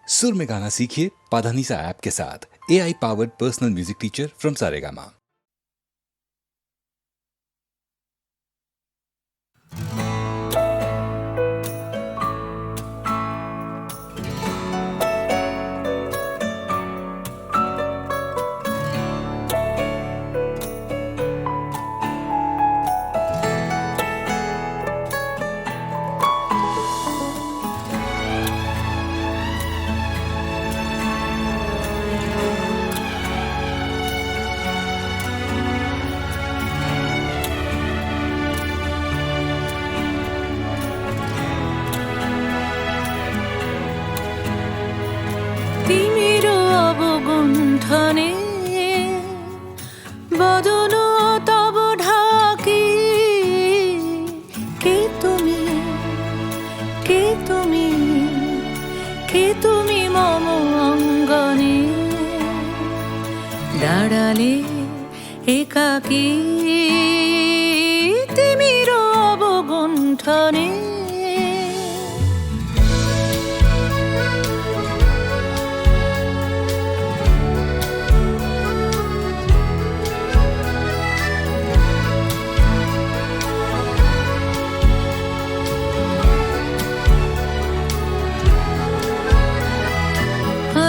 सुर में गाना सीखिए पाधानीसा ऐप के साथ। AI powered personal music teacher from Saregama. অবগুণ্ঠনে বদন তব ঢাকি কে তুমি কে তুমি কে তুমি মম অঙ্গনে দাঁড়ালে একাকী তিমির অবগুণ্ঠনে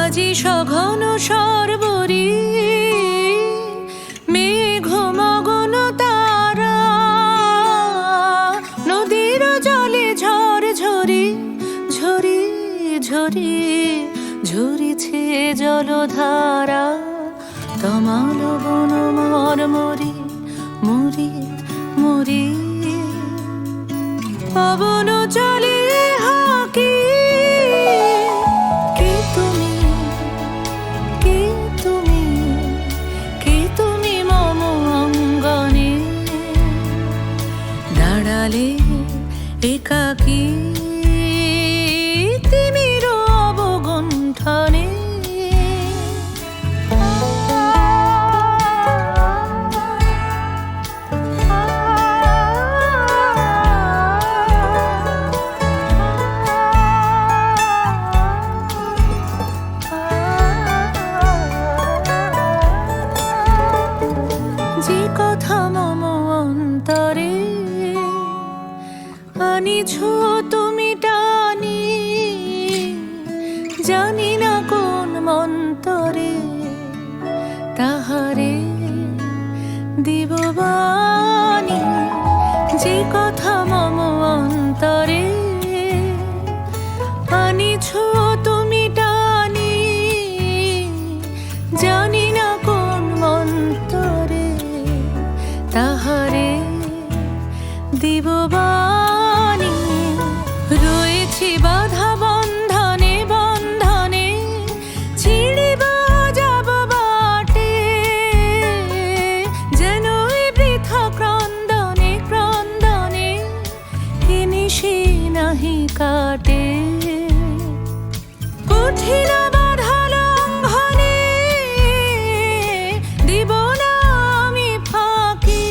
আজি সঘন সর্বরি মেঘ মগন তারা নদীর জলে ঝড় ঝরি ঝরি ঝরি ঝরিছে জলধারা তমাল বন মর মরি মরি মরি পবন চলে হাকি একাকী তিমির অবগুণ্ঠনে যে কথা মম অন্তরে আনিছো তুমি টানি জানি না কোন মন্তরে তাহারে দিব বাণী যে কথা মম অন্তরে আনিছো তুমি টানি জানি না কোন মন্তরে তাহারে দিব বাণী রয়েছি বাধা বন্ধনে বন্ধনে ছিড়িব যাব বাটে যেন বৃথা ক্রন্দনে ক্রন্দনে কিনিসি নাহি কাটে কঠিন বাধা লঙ্ঘনে দিব না আমি ফাঁকি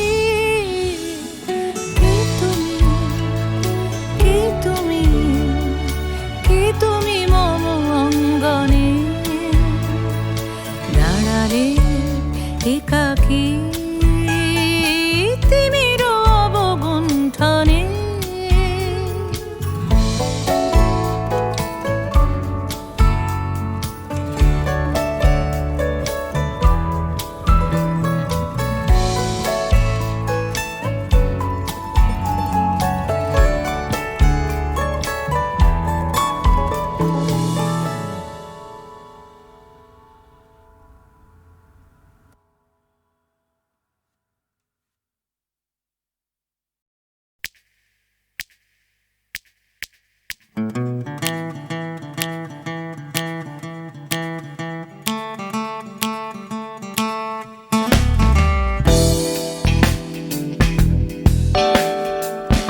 তুমি মম অঙ্গনে দাঁড়ালে একাকী তিমির অবগুণ্ঠনে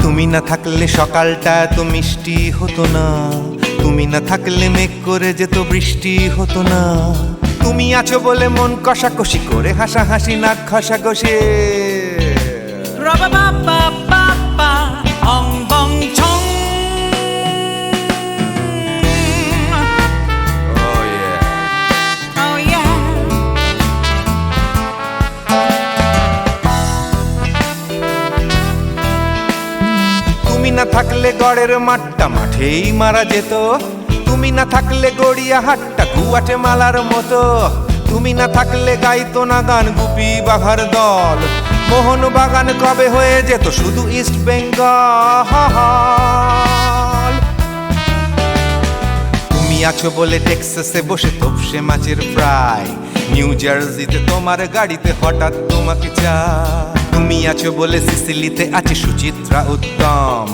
তুমি না থাকলে সকালটা তো মিষ্টি হতো না, তুমি না থাকলে মেঘ করে যেত বৃষ্টি হতো না। তুমি আছো বলে মন কষাকষি করে হাসাহাসি নাক ঘষাঘষি না থাকলে গড়ের মাঠটা মাঠেই মারা যেত, তুমি না থাকলে গড়িয়া হাটটা গুয়াটে মালার মতো, তুমি না থাকলে গাইতো না গান গুপি বাঘার দল, মোহন বাগান কবে হয়ে যেত শুধু ইস্ট বেঙ্গল। তুমি আছো বলে টেক্সাসে বসে তোপসে মাছের ফ্রাই, নিউ জার্সিতে তোমার গাড়িতে হঠাৎ তোমাকে চাই, তুমি আছো বলে সিসিলিতে আছে সুচিত্রা উত্তম,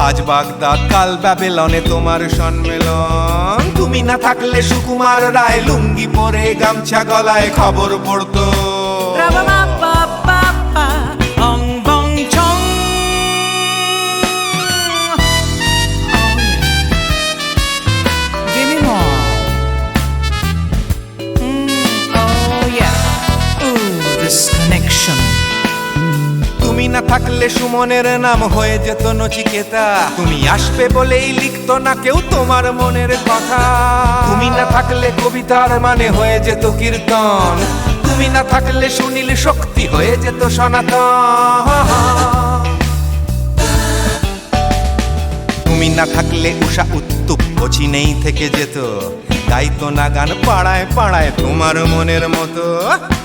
আজ বাগদাদ কাল ব্যাবিলনে তোমার সম্মেলন। তুমি না থাকলে সুকুমার রায় লুঙ্গি পরে গামছা গলায় খবর পড়তো। তুমি না থাকলে সুমনের নাম হয়ে যেত নচিকেতা, তুমি আসবে বলেই লিখতো না কেউ তোমার মনের কথা, তুমি না থাকলে কবিতার মানে হয়ে যেত কীর্তন, তুমি না থাকলে সুনীল শক্তি হয়ে যেত সনাতন। তুমি না থাকলে উষা উত্তুপ নেই থেকে যেত, গাইতো না গান পাড়ায় পাড়ায় তোমার মনের মতো।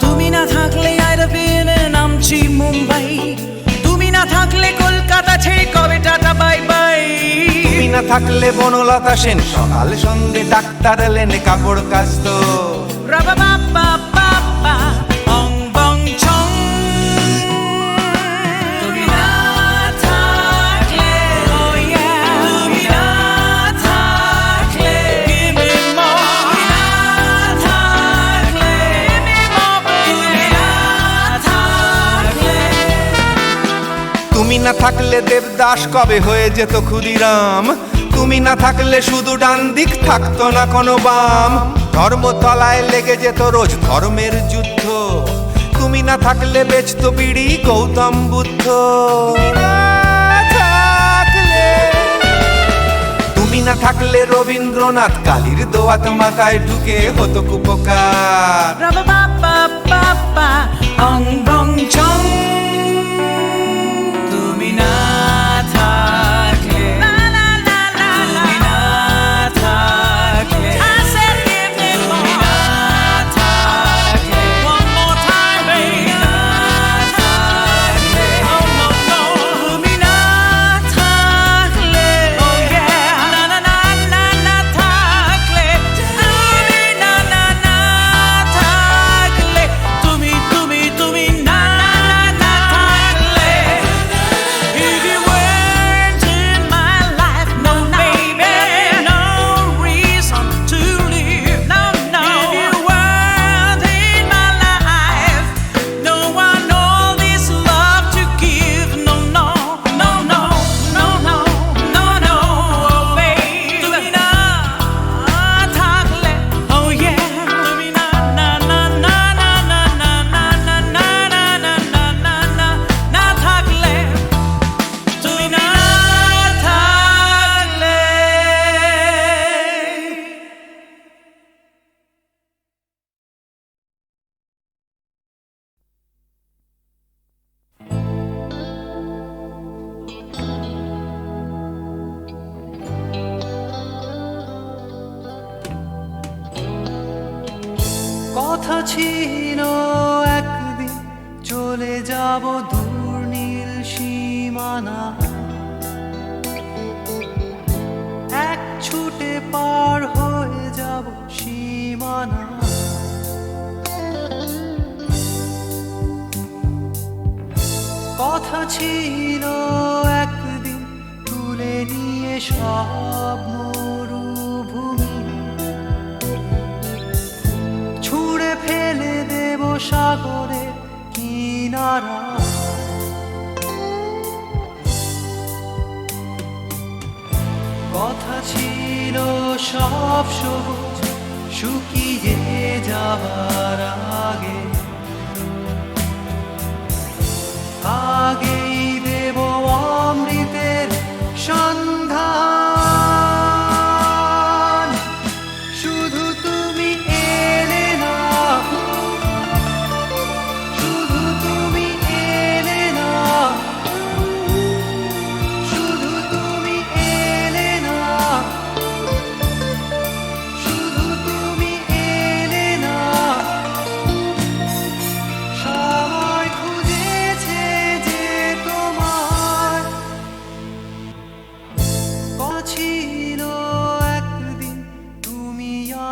তুমি না থাকলে আইরবিনে নামছি মুম্বাই, তুমি না থাকলে কলকাতা ছেড়ে কবে টাটা বাই বাই, তুমি না থাকলে বনলতা সেন সকাল সন্ধে ডাক্তার লেনে কাপড় কাচতো। রাবা বাবা বাবা অং বং ছং। তুমি না থাকলে oh yeah, তুমি না থাকলে give me more, তুমি না থাকলে give me more, তুমি না থাকলে। তুমি না থাকলে দেবদাস কবে হয়ে যেত ক্ষুদিরাম, তুমি না থাকলে শুধু ডান দিক থাকতো না কোনো বাম, ধর্মতলায় লেগে যেত রোজ ধর্মের যুদ্ধ, তুমি না থাকলে বেচতো বিড়ি গৌতম বুদ্ধ। তুমি না থাকলে রবীন্দ্রনাথ কালীর দোয়াত মাথায় ঢুকে হতো কুপকার। রাবা বাবা বাবা অং বং ছং। তুমি না থাকলে লা লা লা লা, তুমি না থাকলে I said give me more, তুমি না থাকলে one more time baby, তুমি না থাকলে oh no no, তুমি না থাকলে oh yeah, না না না না না থাকলে, তুমি না না না থাকলে, তুমি তুমি তুমি না না না থাকলে, if you weren't in my life, no baby, no reason to live, no no, if you weren't in my life, no one all this love to give, no no no no no no no no, oh baby, তুমি না থাকলে oh yeah, তুমি না না না না না না না না না না না না না না না না থাকলে, তুমি না থাকলে। কথা ছিল একদিন চলে যাব দূর নীল সীমানা, এক ছুটে পার হয়ে যাব সীমানা। কথা ছিল একদিন তুলে নিয়ে সব মরুভূমি, ছুঁড়ে ফেলে দেব সাগরে কিনারা। কথা ছিল সব সবুজ শুকিয়ে যাবার আগে, আগেই দেব অমৃতের সন্ধান। শুধু তুমি এলে না, শুধু তুমি এলে না, শুধু তুমি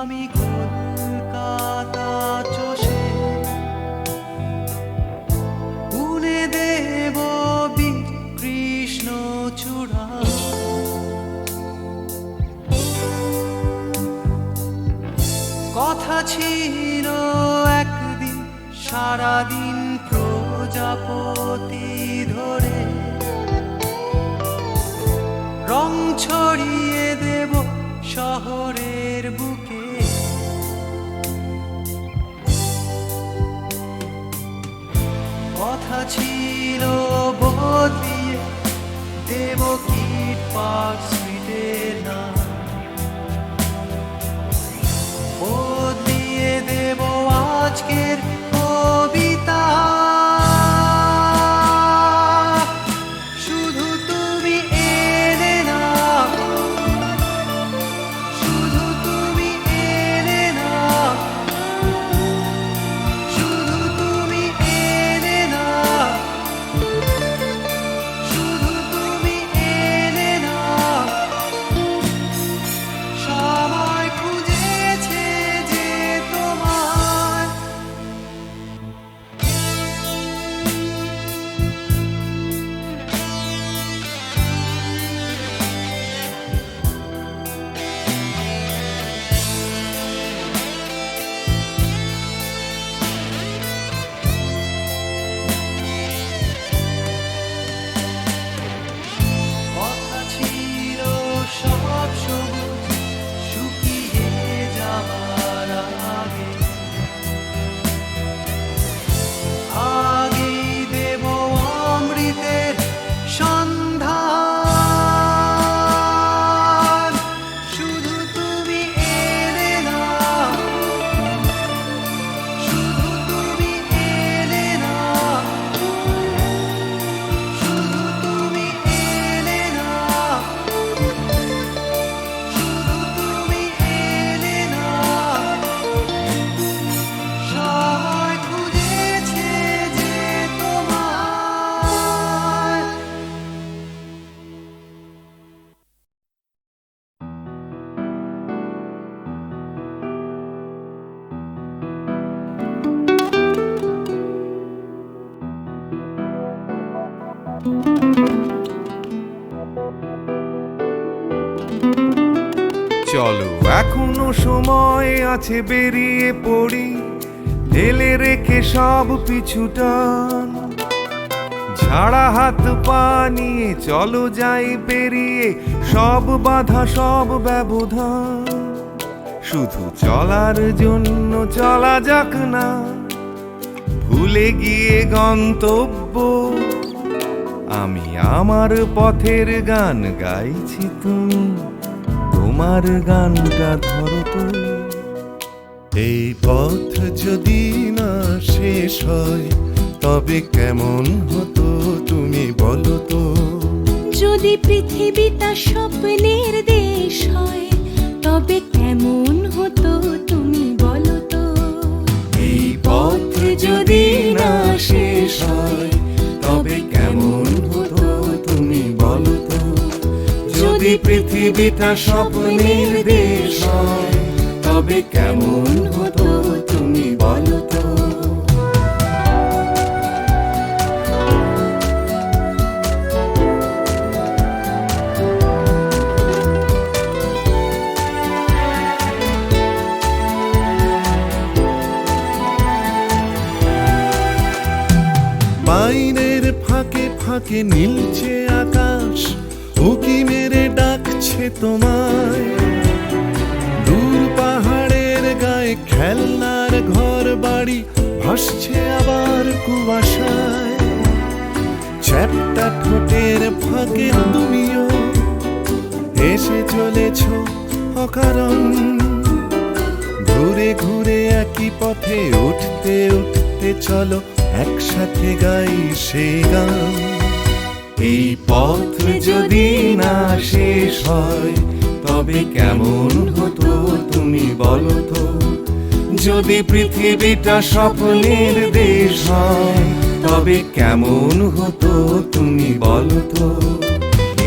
আমি কলকাতা চষে বুনে দেব কৃষ্ণ চূড়া। কথা ছিল একদিন সারাদিন প্রজাপতি ধরে রং ছড়িয়ে দেব শহরের বুকে। কথা ছিল বদলিয়ে দেব কিট পার্ক স্ট্রিটের নাম, বদলিয়ে দেব আজকের কবিতা। শুধু তুমি এলে না, শুধু তুমি এলে না, শুধু তুমি এলে না, শুধু তুমি এলে না। সবাই খুঁজেছে যে তোমায়, কথা ছিল সব সবুজ শুকিয়ে যাবার আগে, আগেই দেব অমৃতের সন্ধান। শুধু তুমি এলে না, শুধু তুমি এলে না, শুধু তুমি এলে না, শুধু তুমি এলে না। সবাই খুঁজেছে যে তোমায়। চলো এখনো সময় আছে, বেরিয়ে পড়ি ঢেলে রেখে সব পিছুটান। ঝাড়া হাত পা নিয়ে চলো যাই পেরিয়ে সব বাধা সব ব্যবধান। শুধু চলার জন্য চলা যাক না, ভুলে গিয়ে গন্তব্য। আমি আমার পথের গান গাইছি, তুমি তোমার গানটা ধরো তো। এই পথ যদি না শেষ হয় তবে কেমন হতো তুমি বলো তো। যদি পৃথিবীটা স্বপ্নের দেশ হয় তবে কেমন হতো তুমি বলো তো। এই পথ যদি না শেষ হয় তবে কেমন হতো তুমি বলো তো। যদি পৃথিবীটা স্বপ্নের দেশ হয় তবে কেমন হতো তুমি বলো তো। বাইরের ফাঁকে ফাঁকে নীলছে আকাশ, উকি মেরে ডাকছে তোমায়। দূর পাহাড়ের গায়ে খেলনার ঘর বাড়ি ভাসছে আবার কুয়াশায়। চ্যাপ্টা ঠোঁটের ফাঁকে তুমিও এসে চলেছ অকারণ। ঘুরে ঘুরে একই পথে উঠতে উঠতে চলো একসাথে গাই সেই গান। এই পথ যদি না শেষ হয় তবে কেমন হতো তুমি বলো তো। যদি পৃথিবীটা স্বপ্নের দেশ হয় তবে কেমন হতো তুমি বলো তো।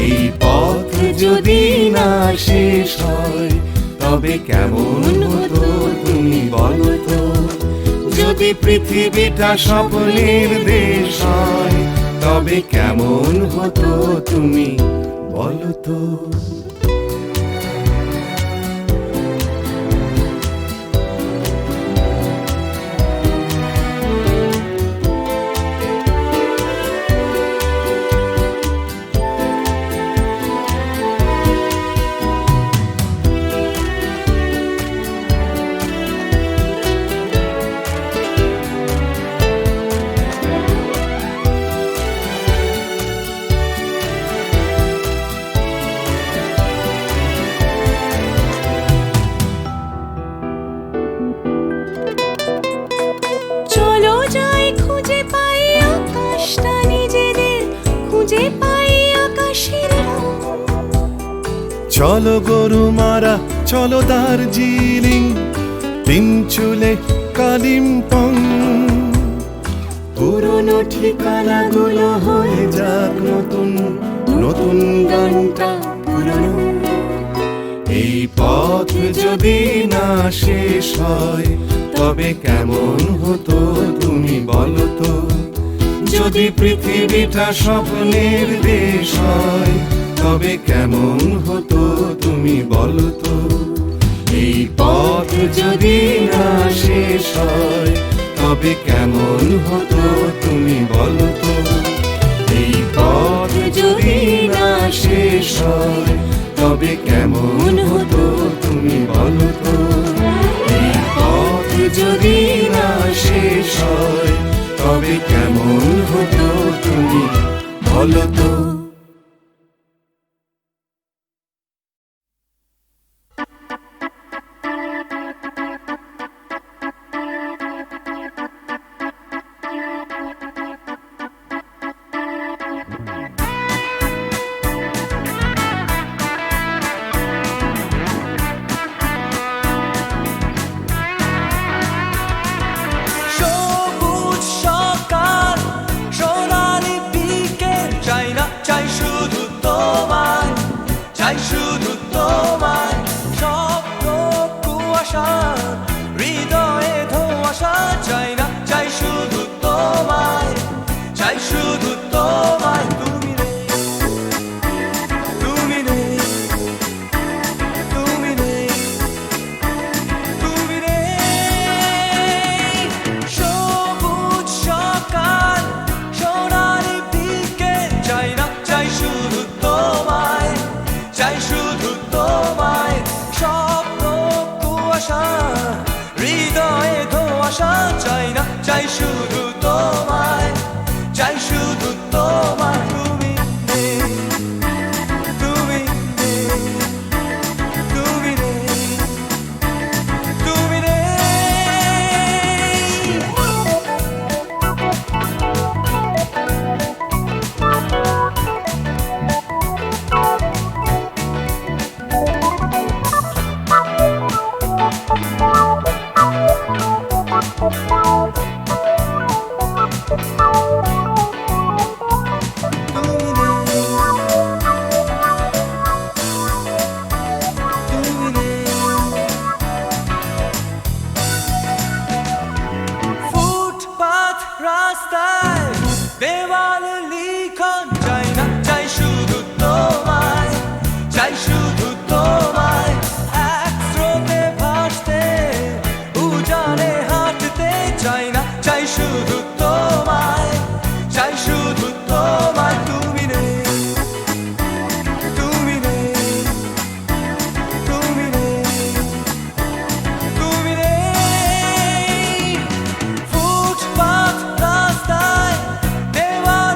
এই পথ যদি না শেষ হয় তবে কেমন হতো তুমি বলো তো, যদি পৃথিবীটা স্বপ্নের দেশ হয় তবে কেমন হতো তুমি বলো তো। চলো যাই খুঁজে পাই আকাশটা নিজেদের, খুঁজে পাই আকাশের রং। চলো গরু মারা, চলো দার্জিলিং, তিন চুলে কালিম্পং। পুরনো ঠিকানাগুলো হয়ে যাক নতুন, নতুন গানটা পুরনো। এই পথ যদি না শেষ হয় তবে কেমন হতো তুমি বলো তো, যদি পৃথিবীটা স্বপ্নের দেশ হয় তবে কেমন হতো তুমি বলো তো। এই পথ যদি না শেষ হয় তবে কেমন হতো তুমি বলো তো। এই পথ যদি না শেষ হয় তবে কেমন হতো তুমি বলো তো। এই পথ যদি না শেষ হয় তবে কেমন হতো তুমি বলো তো। সবুজ সকাল, সোনালি বিকেল, চাই না চাই শুধু তোমায়, চাই শুধু তোমায়। স্বপ্ন কুয়াশা, হৃদয়ে ধোঁয়াশা, চাই না চাই শুধু তোমায়, চাই শুধু তোমায়। তুমি নেই, তুমি নেই, তুমি নেই, তুমি নেই। সবুজ সকাল, সোনালি বিকেল, চাই না চাই শুধু তোমায়, চাই শুধু তোমায়। স্বপ্ন কুয়াশা, হৃদয়ে ধোঁয়াশা, চাই না চাই শুধু তোমায়, চাই শুধু তোমায়। তুমি নেই, তুমি নেই, তুমি নেই, তুমি ফুটপাথ রাস্তায় দেওয়ালে লিখন, চাই না চাই শুধু তোমায়, চাই শুধু তোমায়। এক স্রোতে ভাসতে, উজানে হাঁটতে, চাই না চাই শুধু তোমায়, চাই শুধু তোমায়। তুমি নেই, তুমি নেই, তুমি নেই, তুমি নেই। ফুটপাথ রাস্তায় দেওয়ালে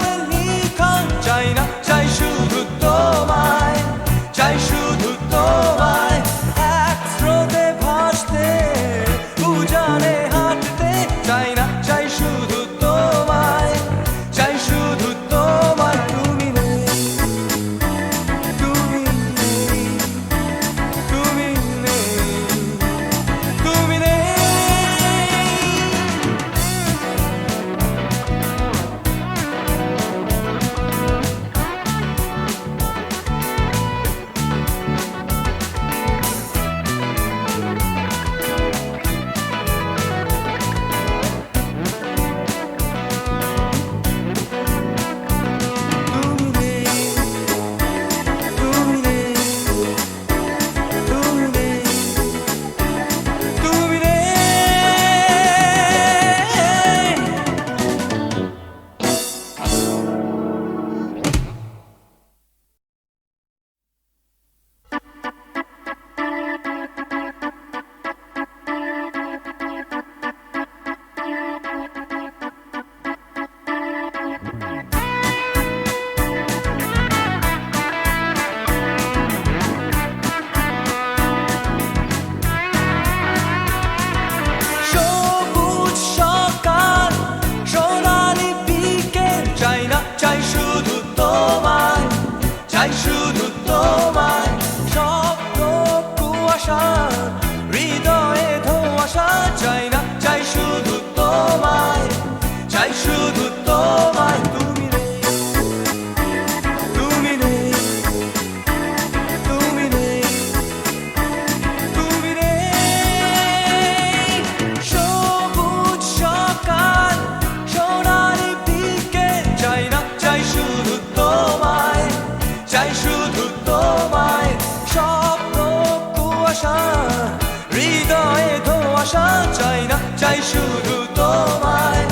ভালোবাসা চাই না, চাই শুধু তোমায়,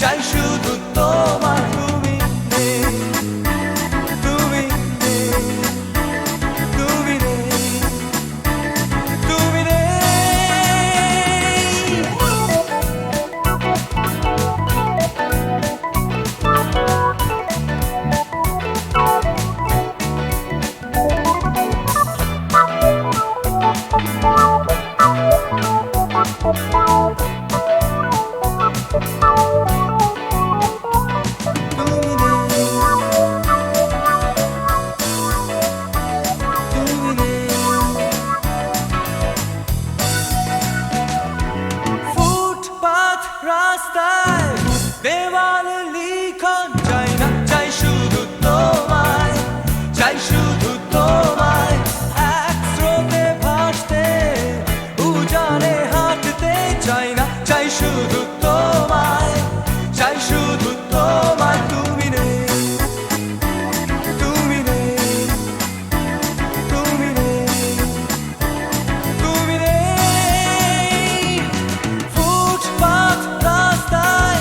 চাই শুধু তোমায়। তুমি নেই, তুমি নেই, তুমি নেই, তুমি নেই। ফুটপাত রাস্তায় দেওয়ালে লিখন চাই না, চাই শুধু তোমায়, চাই শুধু তোমায়। এক স্রোতে ভাসতে উজানে হাঁটতে চাই না, চাই শুধু তোমায়, চাই শুধু তোমায়। তুমি নেই, তুমি নেই, তুমি নেই, তুমি নেই। ফুটপাত রাস্তায়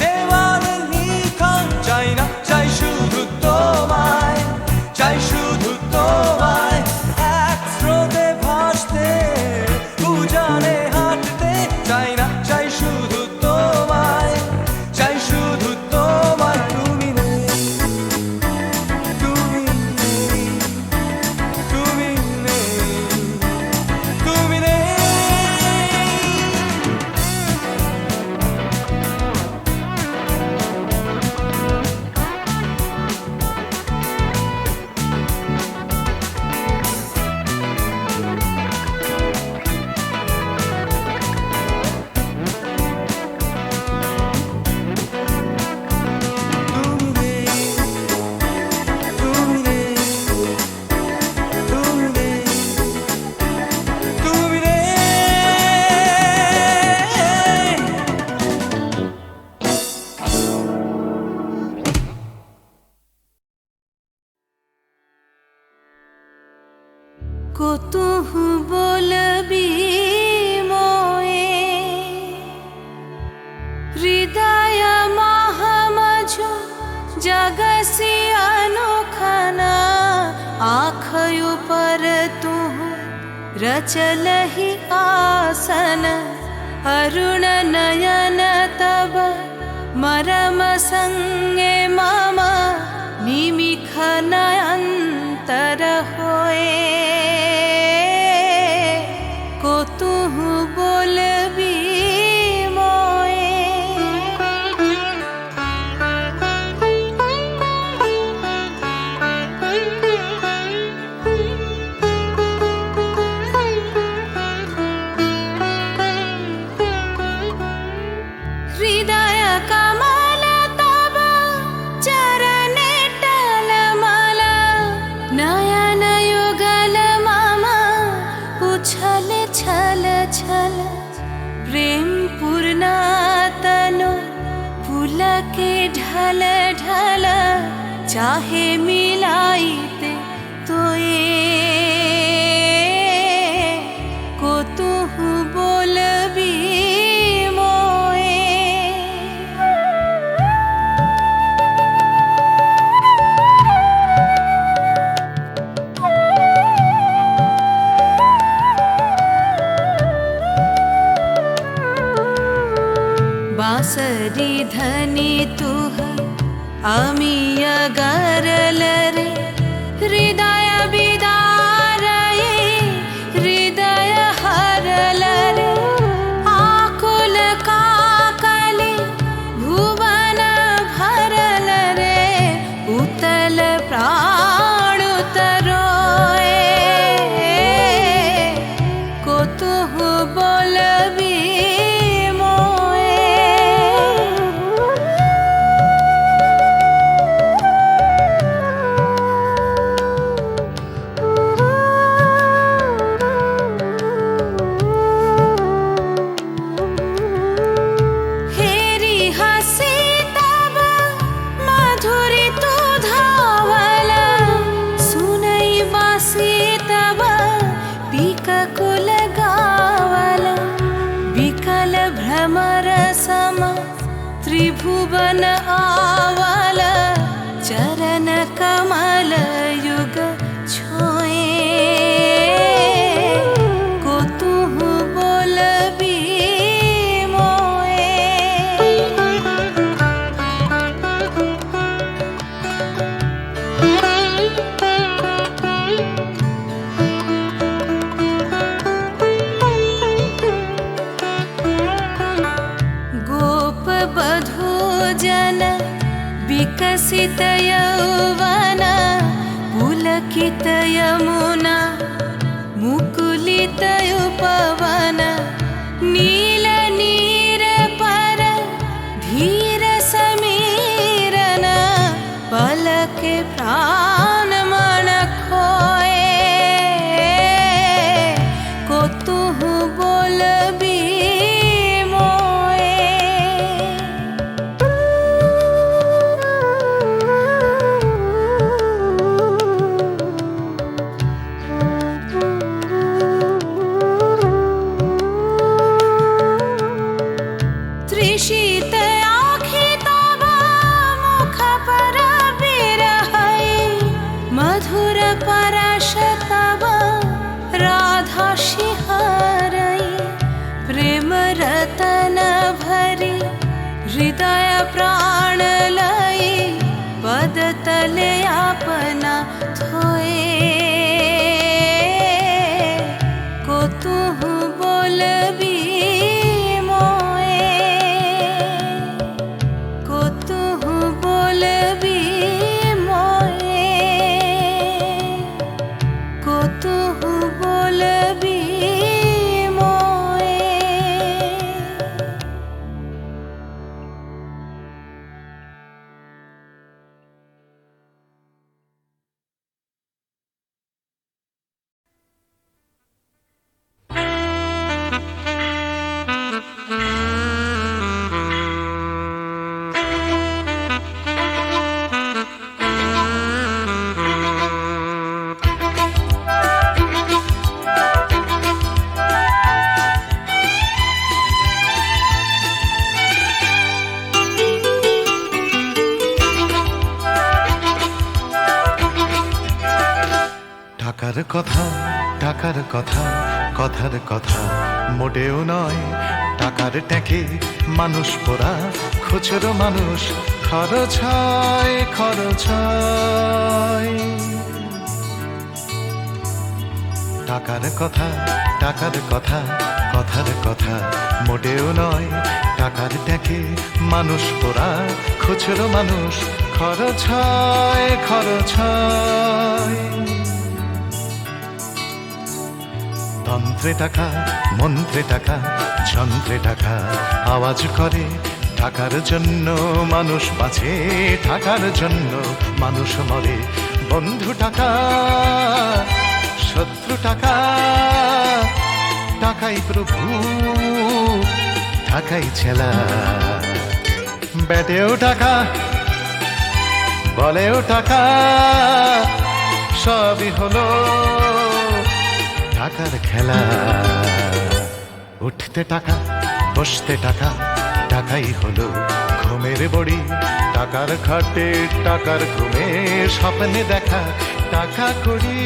দেওয়ালে লিখন চাই না, চাই শুধু তোমায়, চাই শুধু তোমায়। এক স্রোতে ভাসতে উজানে হাঁটতে চাই না, চাই শুধু তোমায়, চাই শুধু তোমায়। তুমি নেই, তুমি নেই, তুমি নেই, তুমি নেই। কতহু বলবি মোয়ে হৃদয় মহামঝু जगसी अनोखना आँखयों पर तू रचलहि आसन अरुण नयन तब मरम संगे मम निमिख नयंतर होए को तू बोलबी हृदय कमल तब चरणे टलमल नयन युगल मम उछल छल छल प्रेम पूर्ण तनु पुलके ढल ढल चाहे मिलाइते तोये को तू बोलबी बांसरी धनी तुह आमी अगरल रे हृदय बिदार हृदय हरल रे आकुल काकली भुवन भरल रे उतल प्राण तरोए को तुह बोलबी भ्रमर सम त्रिभुवन आवल चरण कमल युग छोए को तुहु बोलबी मोए गोप बधू जन विकसित यौवन पुलकित यमुना मुकुलित उपवन नील नीर पर धीर समीरन पलक प्राण मन खोए को तुहु बोलबी त्रिशीत आँखि तब मुख पर बिरहै मधुर परश तब राधा शिहरै प्रेम रतन भरी हृदय प्राण लई पद तले अपना थोए को तुहु बोलबी টাকার কথা কথার কথা মোটেও নয় টাকার ট্যাঁকে মানুষ পোড়া খুচরো মানুষ খরচ হয় টাকার কথা কথার কথা মোটেও নয় টাকার ট্যাঁকে মানুষ পোড়া খুচরো মানুষ খরচ হয় তন্ত্রে টাকা মন্ত্রে টাকা যন্ত্রে টাকা আওয়াজ করে টাকার জন্য মানুষ বাঁচে টাকার জন্য মানুষ মরে বন্ধু টাকা শত্রু টাকা টাকাই প্রভু টাকাই ছেলা ব্যাটেও টাকা বলেও টাকা সবই হলো টাকার খেলা উঠতে টাকা বসতে টাকা টাকাই হলো ঘুমের বড়ি টাকার খাটে টাকার ঘুমে স্বপ্নে দেখা টাকা করি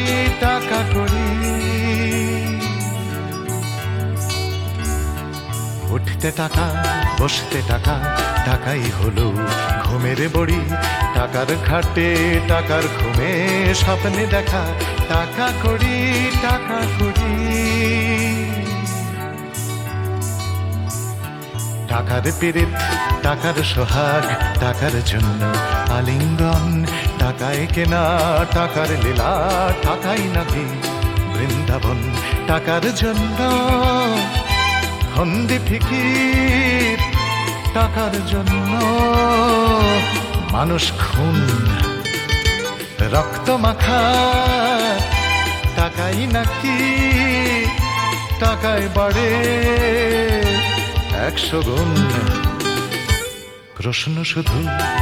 উঠতে টাকা বসতে টাকা টাকাই হলো ঘুমের বড়ি টাকার খাটে টাকার ঘুমে স্বপ্নে দেখা টাকা করি টাকার পীড়িত টাকার সোহাগ টাকার জন্য আলিঙ্গন টাকায় কেনা টাকার লীলা টাকাই নাকি বৃন্দাবন টাকার জন্য হন্দি ফিকির টাকার জন্য মানুষ খুন রক্ত মাখা টাকাই নাকি টাকায় বাড়ে 100 গুণ প্রশ্ন শুধু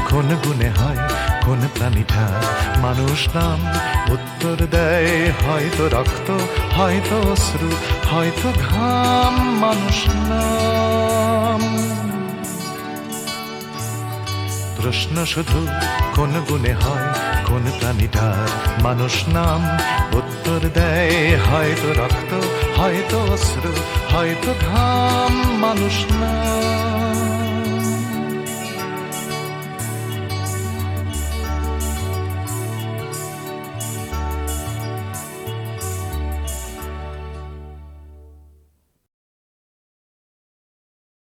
কোন গুণে হয় কোন প্রাণীটা মানুষ নাম উত্তর দেয় হয়তো রক্ত হয়তো অশ্রু হয়তো ঘাম মানুষ নাম প্রশ্ন শুধু কোন গুণে হয় কোন প্রাণীটার মানুষ নাম উত্তর দেয় হয়তো রক্ত হয়তো অশ্রু হয়তো ঘাম মানুষ নাম